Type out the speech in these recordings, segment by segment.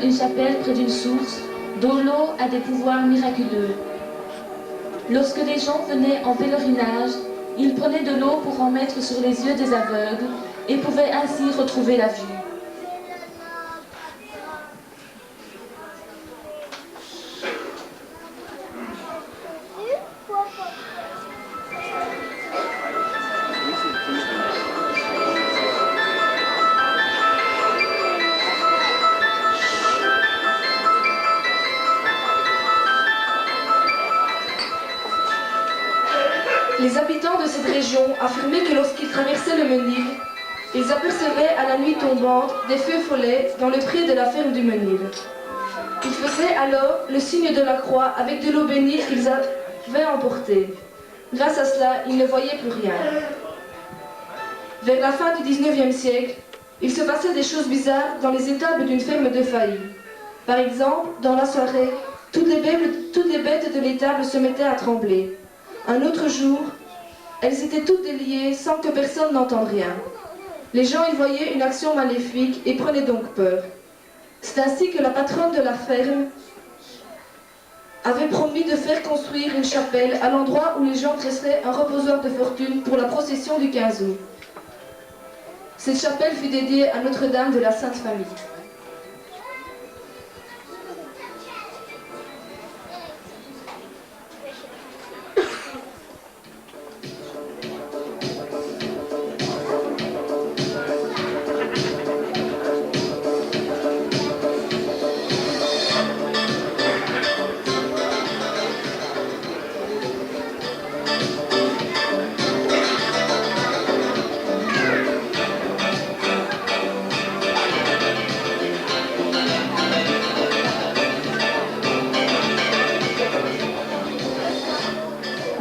une chapelle près d'une source dont l'eau a des pouvoirs miraculeux. Lorsque les gens venaient en pèlerinage, ils prenaient de l'eau pour en mettre sur les yeux des aveugles et pouvaient ainsi retrouver la vue. Les habitants de cette région affirmaient que lorsqu'ils traversaient le Menil, ils apercevaient à la nuit tombante des feux follets dans le pré de la ferme du Menil. Ils faisaient alors le signe de la croix avec de l'eau bénite qu'ils avaient emportée. Grâce à cela, ils ne voyaient plus rien. Vers la fin du 19e siècle, il se passait des choses bizarres dans les étables d'une ferme de Failly. Par exemple, dans la soirée, toutes les bêtes de l'étable se mettaient à trembler. Un autre jour, elles étaient toutes déliées sans que personne n'entende rien. Les gens y voyaient une action maléfique et prenaient donc peur. C'est ainsi que la patronne de la ferme avait promis de faire construire une chapelle à l'endroit où les gens dresseraient un reposoir de fortune pour la procession du 15 août. Cette chapelle fut dédiée à Notre-Dame de la Sainte Famille.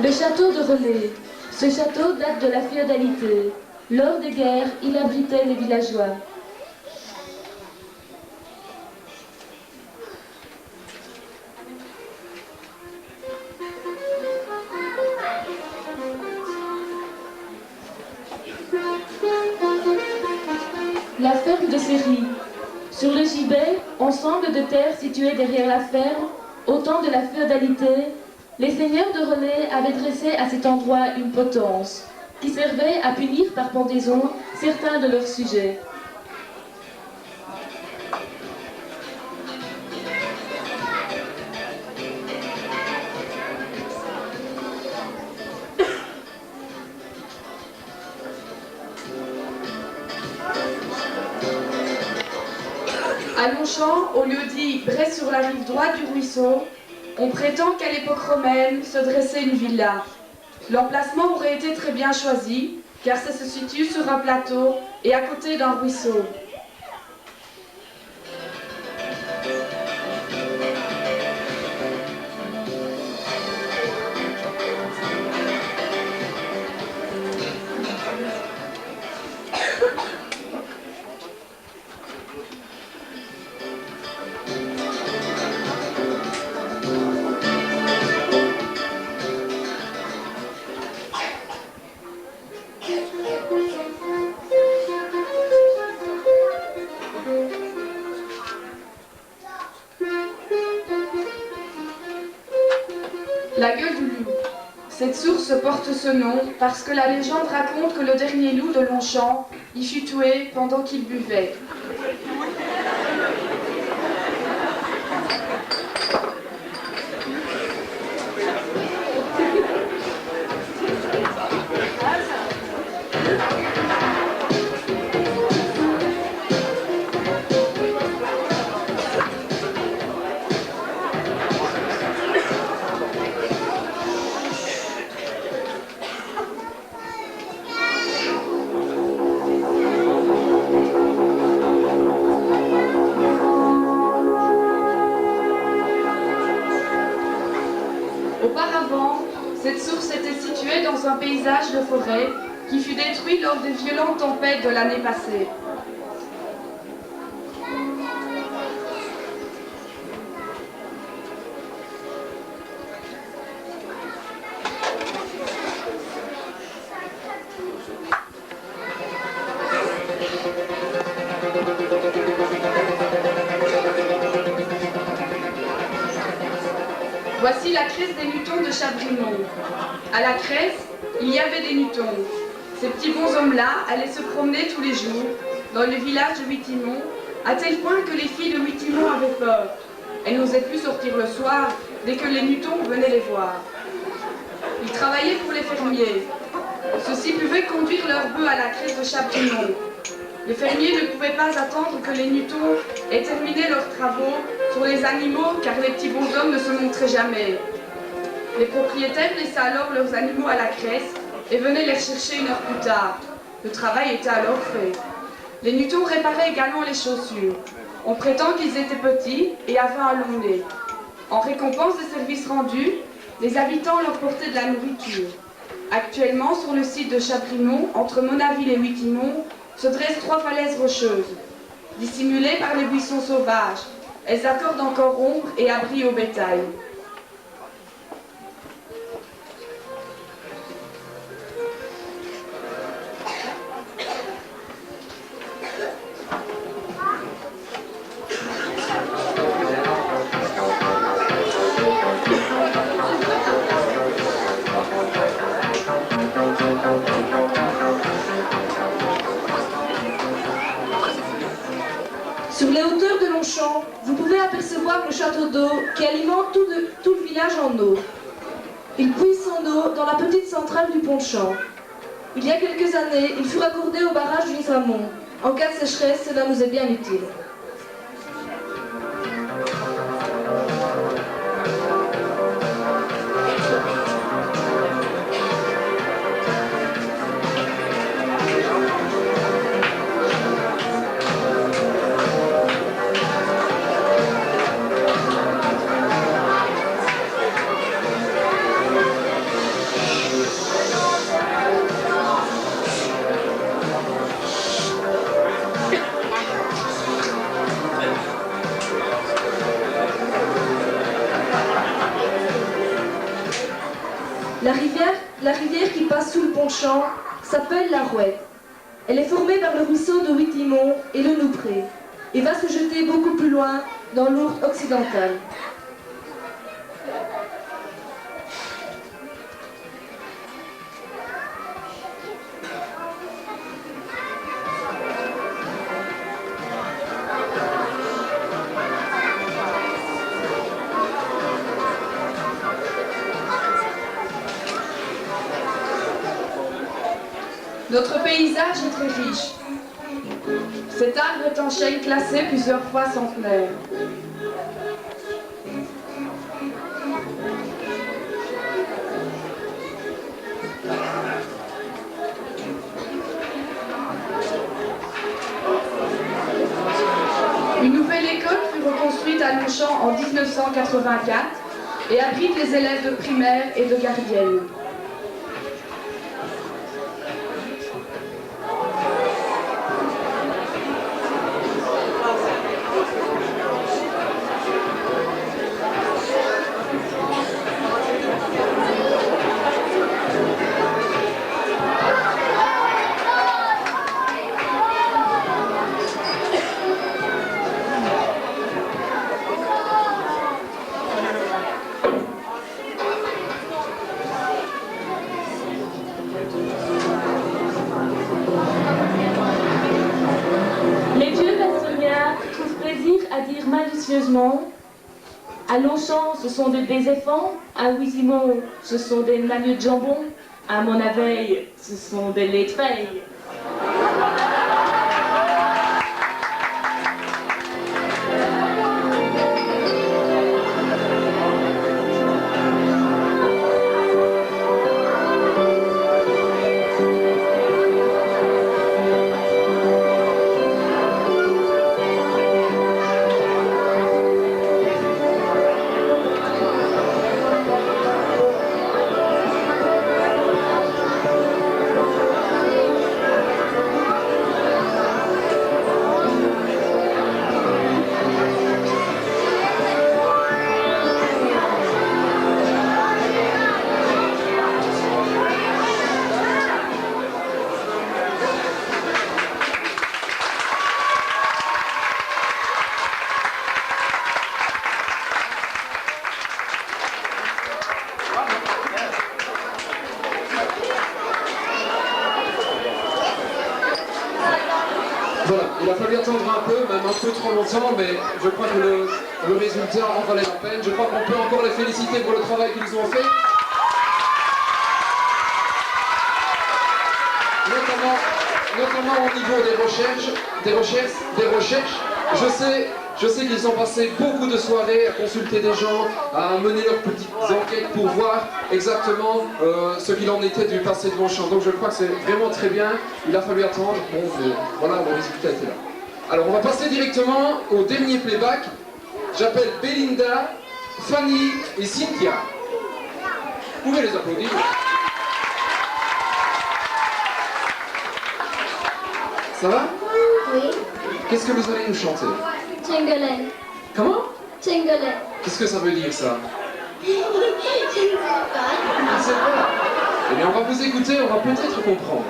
Le château de Relais. Ce château date de la féodalité. Lors des guerres, il abritait les villageois. La ferme de Séry. Sur le gibet, ensemble de terres situées derrière la ferme, au temps de la féodalité, les seigneurs de Relais avaient dressé à cet endroit une potence, qui servait à punir par pendaison certains de leurs sujets. À Longchamp, au lieu dit Brest sur la rive droite du ruisseau, on prétend qu'à l'époque romaine se dressait une villa. L'emplacement aurait été très bien choisi, car ça se situe sur un plateau et à côté d'un ruisseau. La gueule du loup. Cette source porte ce nom parce que la légende raconte que le dernier loup de Longchamp y fut tué pendant qu'il buvait. Auparavant, cette source était située dans un paysage de forêt qui fut détruit lors des violentes tempêtes de l'année passée. Voici la crèse des Nutons de Chabrimont. À la crèse, il y avait des Nutons. Ces petits bonshommes-là allaient se promener tous les jours dans le village de Wittimont, à tel point que les filles de Wittimont avaient peur. Elles n'osaient plus sortir le soir dès que les Nutons venaient les voir. Ils travaillaient pour les fermiers. Ceux-ci pouvaient conduire leurs bœufs à la crèse de Chabrimont. Les fermiers ne pouvaient pas attendre que les Nutons aient terminé leurs travaux sur les animaux, car les petits bonshommes ne se montraient jamais. Les propriétaires laissaient alors leurs animaux à la crèse et venaient les chercher une heure plus tard. Le travail était alors fait. Les Nutons réparaient également les chaussures. On prétend qu'ils étaient petits et avaient un long nez. En récompense des services rendus, les habitants leur portaient de la nourriture. Actuellement, sur le site de Chabrimont, entre Monaville et Wittimont, se dressent 3 falaises rocheuses. Dissimulées par les buissons sauvages, elles accordent encore ombre et abri au bétail. Sur les hauteurs de Longchamp, vous pouvez apercevoir le château d'eau qui alimente tout le village en eau. Il puise son eau dans la petite centrale du Pont-de-Champ. Il y a quelques années, il fut raccordé au barrage du Nifamont. En cas de sécheresse, cela nous est bien utile. La rivière qui passe sous le Pont-de-Champ s'appelle la Rouette. Elle est formée par le ruisseau de Wittimont et le Noupré et va se jeter beaucoup plus loin dans l'Ourthe occidentale. Notre paysage est très riche. Cet arbre est en chêne classé plusieurs fois centenaire. Une nouvelle école fut reconstruite à Longchamp en 1984 et abrite les élèves de primaire et de gardienne. À Longchamp, ce sont des éléphants. À Wittimont, ce sont des maniots de jambon. À Monaville, ce sont des laits de feuilles. Il a fallu attendre un peu, même un peu trop longtemps, mais je crois que le résultat en valait la peine. Je crois qu'on peut encore les féliciter pour le travail qu'ils ont fait. Notamment au niveau des recherches. Je sais qu'ils ont passé beaucoup de soirées à consulter des gens, à mener leurs petites enquêtes pour voir exactement ce qu'il en était du passé de Longchamp. Donc je crois que c'est vraiment très bien. Il a fallu attendre. Bon, voilà, le résultat était là. Alors on va passer directement au dernier playback. J'appelle Belinda, Fanny et Cynthia. Vous pouvez les applaudir. Ça va? Oui. Qu'est-ce que vous allez nous chanter? Tchingelen. Comment? Tchingelen. Qu'est-ce que ça veut dire ça? Je ne sais pas. Je ne sais pas. Eh bien on va vous écouter, on va peut-être comprendre.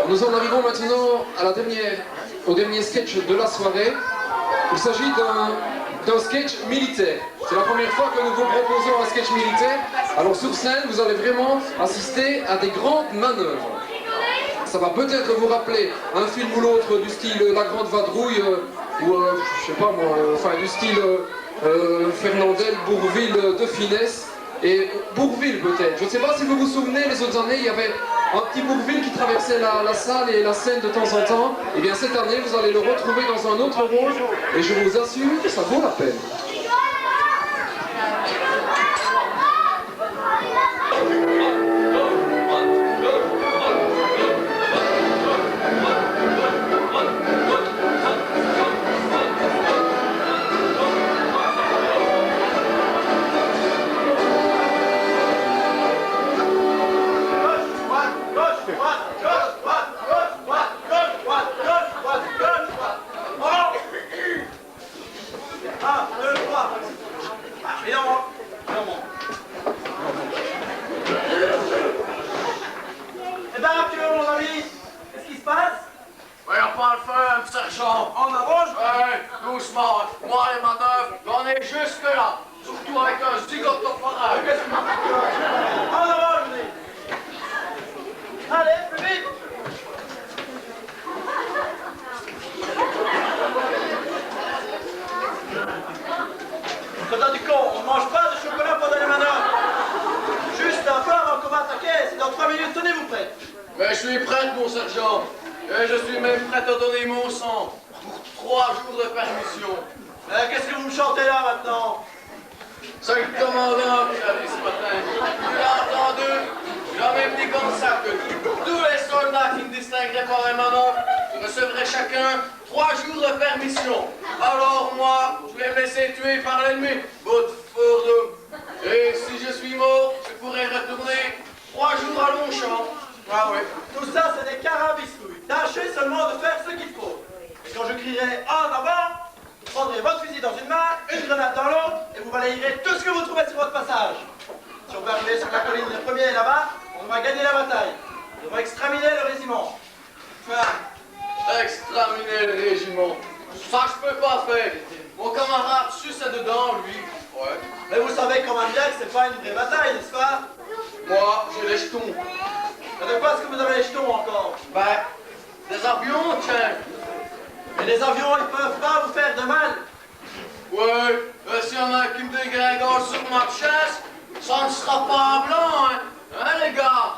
Nous en arrivons maintenant au dernier sketch de la soirée. Il s'agit d'un sketch militaire. C'est la première fois que nous vous proposons un sketch militaire. Alors sur scène, vous allez vraiment assister à des grandes manœuvres. Ça va peut-être vous rappeler un film ou l'autre du style La Grande Vadrouille, ou je sais pas moi, enfin du style Fernandel, Bourvil, De Finesse. Et Bourvil peut-être. Je ne sais pas si vous vous souvenez, les autres années, il y avait un petit Bourvil qui traversait la salle et la scène de temps en temps. Et bien cette année, vous allez le retrouver dans un autre rôle. Et je vous assure que ça vaut la peine. Sergent, en avant, doucement. Moi, les manœuvres, j'en ai jusque là. Surtout avec un zigote au forage. En avant, je dis. Allez, plus vite. Soldat du con, on ne mange pas de chocolat pendant les manœuvres. Juste un peu avant qu'on va attaquer. C'est dans 3 minutes, tenez-vous prêts. Mais je suis prête, mon sergent. Et je suis même prête à donner mon sang pour 3 jours de permission. Qu'est-ce que vous me chantez là maintenant? C'est le commandant qui a dit ce matin. Tu l'as entendu? J'avais dit comme ça que tous les soldats qui me distingueraient par les manœuvres recevraient chacun 3 jours de permission. Alors moi, je vais me laisser tuer par l'ennemi. Votre fourneau. Et si je suis mort, je pourrai retourner 3 jours à Longchamp. Ah oui. Tout ça, c'est des carabistouilles. Tâchez seulement de faire ce qu'il faut. Et quand je crierai en avant, vous prendrez votre fusil dans une main, une grenade dans l'autre, et vous balayerez tout ce que vous trouvez sur votre passage. Si on peut arriver sur la colline le premier là-bas, on va gagner la bataille. On va exterminer le régiment. Exterminer le régiment. Ça, je peux pas faire. Mon camarade suce dedans, lui. Ouais. Mais vous savez quand même bien que c'est pas une vraie bataille, n'est-ce pas? Moi, j'ai les jetons. Mais de quoi est-ce que vous avez les jetons encore? Ben, des avions, tiens. Et les avions, ils peuvent pas vous faire de mal. Ouais, s'il y en a qui me dégringole sur ma chaise, Ça ne sera pas blanc, hein, hein les gars?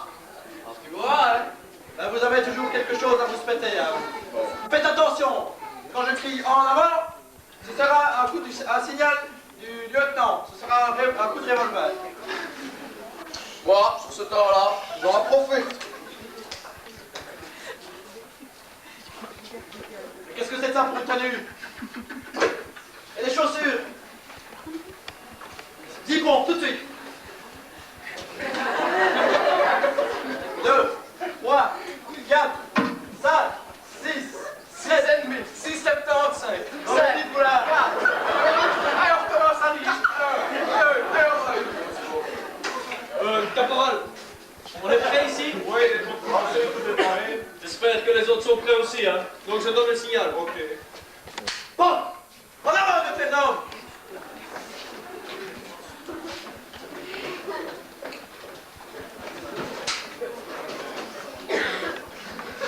Ah, tu vois, hein? Ben, vous avez toujours quelque chose à vous spéter, hein. Faites attention, quand je crie en avant, ce sera un signal du lieutenant, ce sera un coup de revolver. Moi, sur ce temps-là, j'en profite. Qu'est-ce que c'est ça pour une tenue? Et les chaussures? 10 pompes, tout de suite. 2, 3, 4, 5, 6, 7 ennemis, 6,75. Dans le petit boulard. Allez, on recommence à 10. 1, 2, 3. Caporal, on est prêt ici? Oui, les troupes commencées, tout est paré. J'espère que les autres sont prêts aussi, hein. Donc je donne le signal. Ok. Bon, en avant, lieutenant.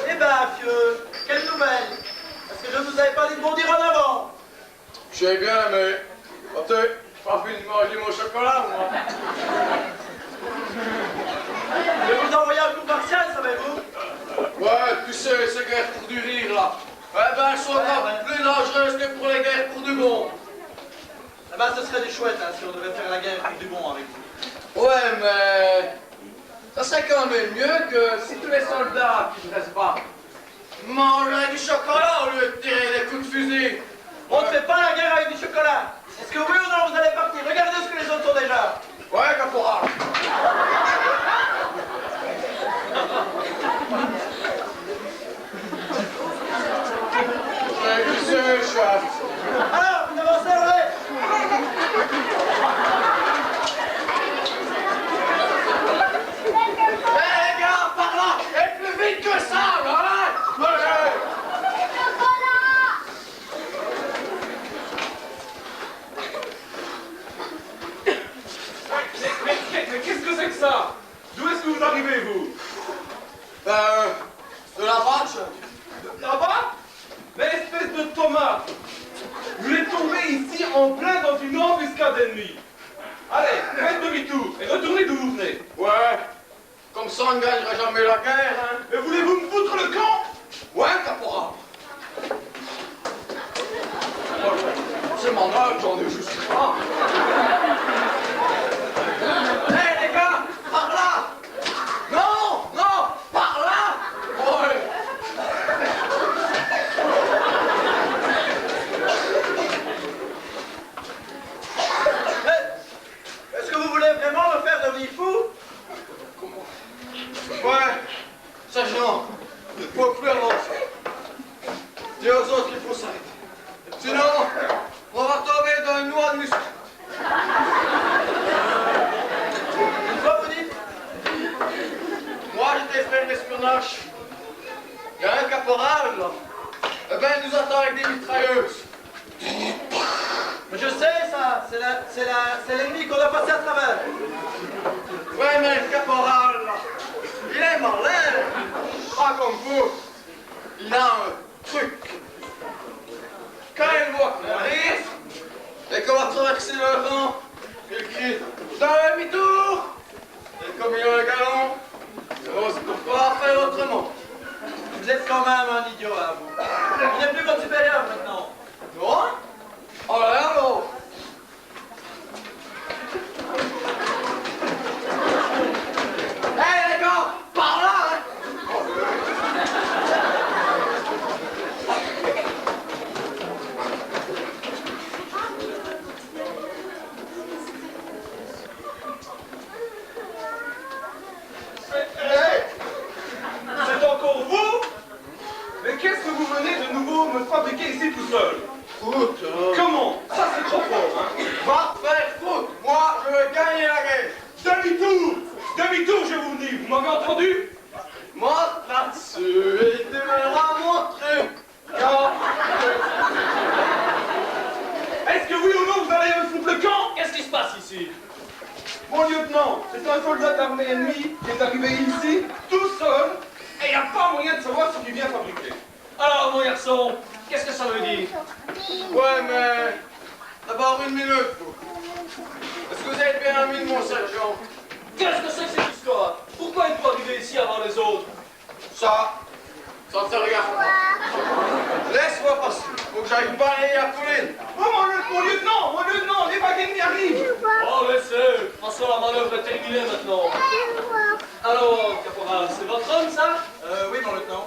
Eh ben, vieux, quelle nouvelle? Est-ce que je ne vous avais pas dit de bondir en avant? Je sais bien, mais... Attends, pas envie de manger mon chocolat, moi. Je vais vous envoyer un coup martial, savez-vous? Ouais, tu sais, ces guerres pour du rire, là. Eh ben, elles sont encore plus dangereuses que pour les guerres pour du bon. Eh ben, ce serait du chouette, hein, si on devait faire la guerre pour du bon avec vous. Ouais, mais... Ça serait quand même mieux que si tous les soldats qui ne restent pas mangeraient du chocolat au lieu de tirer des coups de fusil. On ne fait pas la guerre avec du chocolat. Est-ce que oui ou non vous allez partir? Regardez ce que les autres ont déjà. Ouais, caporal. C'est chef. Alors, vous avancez, ouais. Hé les gars, par là. Et plus vite que ça, là, hein. Mais qu'est-ce que c'est que ça? D'où est-ce que vous arrivez, vous? De la vache. Là-bas? Mais espèce de Thomas! Vous êtes tombé ici en plein dans une embuscade ennemie. Allez, faites demi-tour et retournez d'où vous venez. Ouais. Comme ça, on ne gagnera jamais la guerre, hein. Mais voulez-vous me foutre le camp? Ouais, caporal. C'est mon âge, j'en ai juste pas. Hé les gars, par là. Non, non, par là. Ouais. Est-ce que vous voulez vraiment me faire devenir fou? Ouais, sergent, il ne faut plus avancer. Dis aux autres qu'il faut s'arrêter. Sinon, on va tomber dans une noix de muscle. Quoi vous dites? Moi, j'étais fait l'espionnage. Il y a un caporal, là. Eh ben, il nous attend avec des mitrailleuses. Mais je sais ça, c'est l'ennemi qu'on a passé à travers. Ouais, mais le caporal, là, il est malin. Pas comme vous. Il a un truc. Quand il voit qu'on arrive, et qu'on va traverser le rang, il crie demi-tour. Et comme il a un galon, il n'ose pas faire autrement. Vous êtes quand même un idiot, hein, vous. Il n'est plus votre supérieur maintenant. Non? Oh là alors. Hé les gars, par là, hein. C'est encore vous? Mais qu'est-ce que vous venez de nouveau me fabriquer ici tout seul? Foot, Comment? Ça c'est trop fort, hein? va faire foot. Moi, je veux gagner la guerre. Demi-tour! Demi-tour, je vous dis, vous m'avez entendu? Monte là-dessus et tu verras mon truc. Est-ce que oui ou non vous allez me foutre le camp? Qu'est-ce qui se passe ici? Mon lieutenant, c'est un soldat d'armée ennemie qui est arrivé ici, tout seul, et il n'y a pas moyen de savoir ce qu'il vient fabriquer. Alors, mon garçon, qu'est-ce que ça veut dire? Ouais, mais d'abord une minute. Est-ce que vous êtes bien ami de mon sergent. Qu'est-ce que c'est que cette histoire? Pourquoi il faut arriver ici avant les autres? Ça ne te regarde pas. Laisse-moi passer. Faut que j'aille balayer la colline. Oh, mon lieutenant, les wagons y arrivent. Oh, laissez. De toute façon, la manœuvre est terminée maintenant. Alors, caporal, c'est votre homme, ça? Oui, mon lieutenant.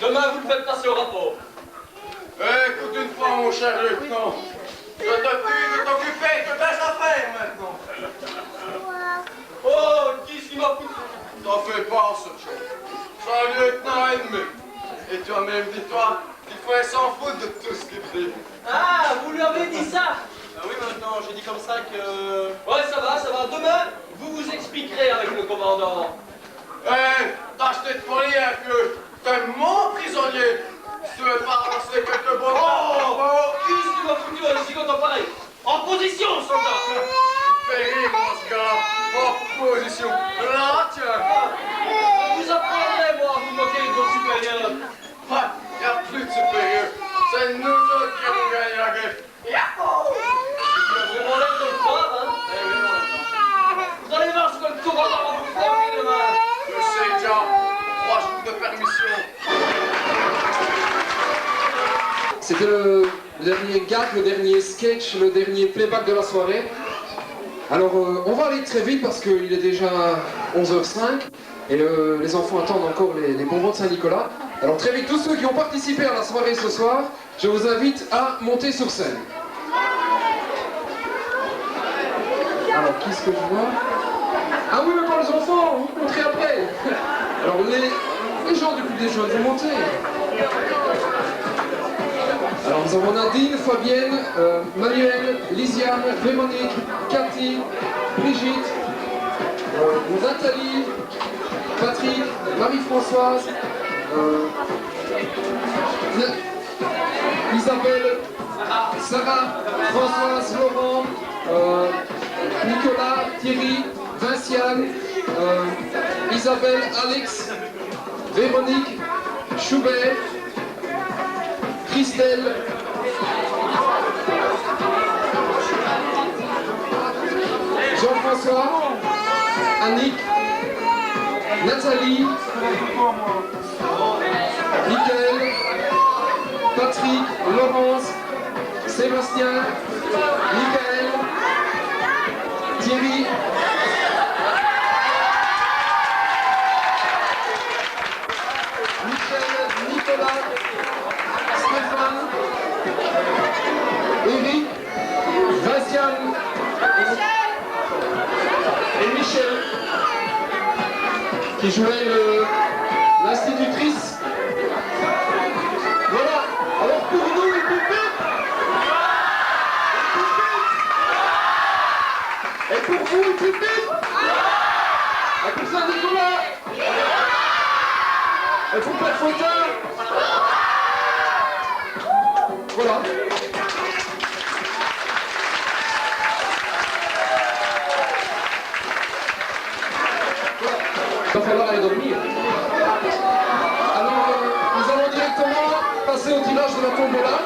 Demain, vous le faites passer au rapport. Écoute une fois, mon cher lieutenant. Je te prie de t'occuper de tes affaires maintenant. Oh, qu'est-ce qui m'a poussé? T'en fais pas, ce chose. C'est un lieutenant ennemi. Et toi-même, dis-toi, qu'il faut s'en foutre de tout ce qu'il dit. Ah, vous lui avez dit ça? Oui, mon lieutenant, j'ai dit comme ça que... Ouais, ça va. Demain, vous vous expliquerez avec le commandant. Tâche d'être poli, hein, que t'es mon prisonnier. Si tu veux pas avancer quelques bonnes... Qu'est-ce qui m'a foutu un zigoton pareil? En position, soldat! Fais rire, mon gars. En position. Là, tiens. Vous apprendrez, moi, à vous moquer de vos supérieurs. Y a plus de supérieur. C'est nous autres qui avons gagné la guerre. Yahoo! Vous avez l'air de le croire, hein? Vous allez voir ce que le commandant va vous faire demain. Je sais déjà. 3 jours de permission. C'était le dernier gag, le dernier sketch, le dernier playback de la soirée. Alors on va aller très vite parce qu'il est déjà 11h05 et les enfants attendent encore les bonbons de Saint-Nicolas. Alors très vite, tous ceux qui ont participé à la soirée ce soir, je vous invite à monter sur scène. Alors qu'est-ce que je vois? Ah oui, mais pas les enfants, vous montrez après. Alors les gens du plus des jeunes, vous montez. Alors nous avons Nadine, Fabienne, Manuel, Lisiane, Véronique, Cathy, Brigitte, Nathalie, Patrick, Marie-Françoise, Isabelle, Sarah, Françoise, Laurent, Nicolas, Thierry, Vinciane, Isabelle, Alex, Véronique, Schubert, Christelle, Jean-François, Annick, Nathalie, Mickaël, Patrick, Laurence, Sébastien, Mickaël, Thierry, Michel, Nicolas, Stéphane, Eric, Vinciane et Michel qui jouait l'institutrice. Voilà, alors pour nous une pupille. Et pour vous une pupille. Et pour Saint-Nicolas. Et pour Père Fautin. Voilà. Il va falloir aller dormir. Alors, nous allons directement passer au tirage de la tombola.